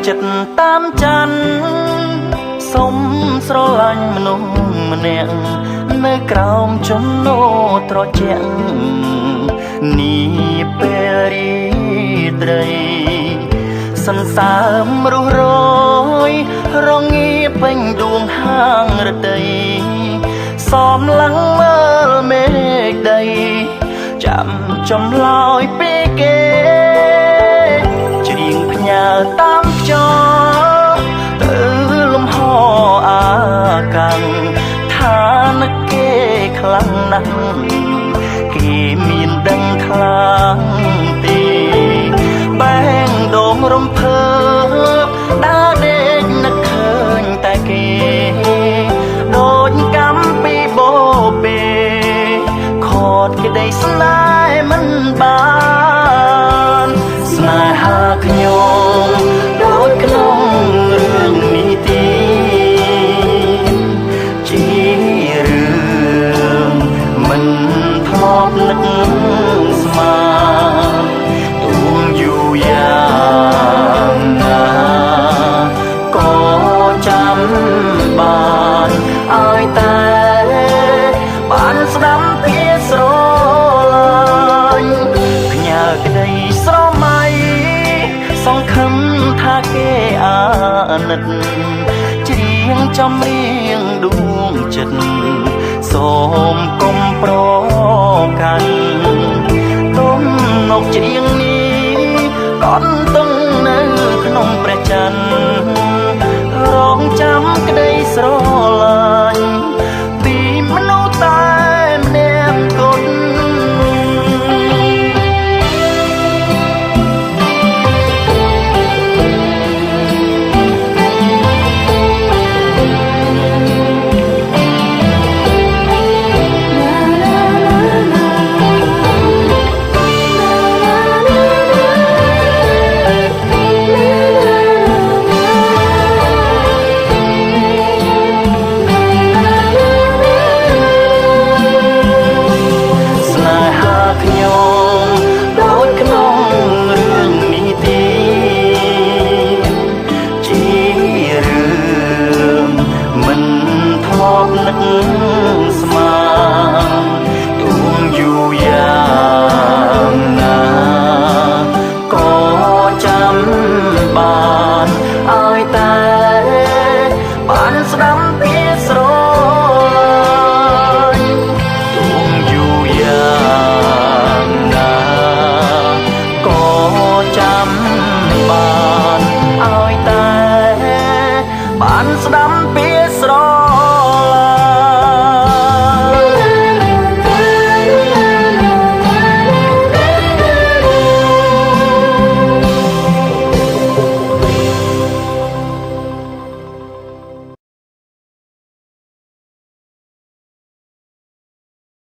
ចិត្តតាមច័ន្ទសុំស្រឡាញ់មនុស្សម្នាក់នៅក្រោមចំណោត្រជាក់នេះពេលរីត្រីសន្សើមរុះរយរងាពេញដួងហាងរតីសំឡឹងមើលមេឃដីចាំចម្លើយពីគេច្រៀងផ្ញើតាមខ្យល់ទៅលំហអាកាំងឋានគេខ្លាំងណាស់គេមានដឹងខ្លាំងទេបែងដងរំភើបដើរដេកនឹកឃើញតែគេដូចកម្មពីបោពេខតក្តីស្នេហ៍មិនបានស្នេហាខ្ញុំដូចក្នុងរឿងនេះទេជារឿងមិនធ្លាប់នឹកស្មានទូងយូរយ៉ាងណាក៏ចាំបានឲ្យតែបានស្ដាប់ពីស្រឡាញ់ផ្ញើក្តីស្រមៃសង្ឃឹមថាគេអាណិតច្រៀងចំរៀងដួងចិត្តសូមកុំប្រកាន់ទំនុកច្រៀងនេះកត់ទុំនៅក្នុងព្រះច័ន្ទរងចាំក្តីស្រឡាញ់ពីមនុស្សតែម្នាក់គត់នឹកស្មានទូងយូរយ៉ាងណាក៏ចាំបាន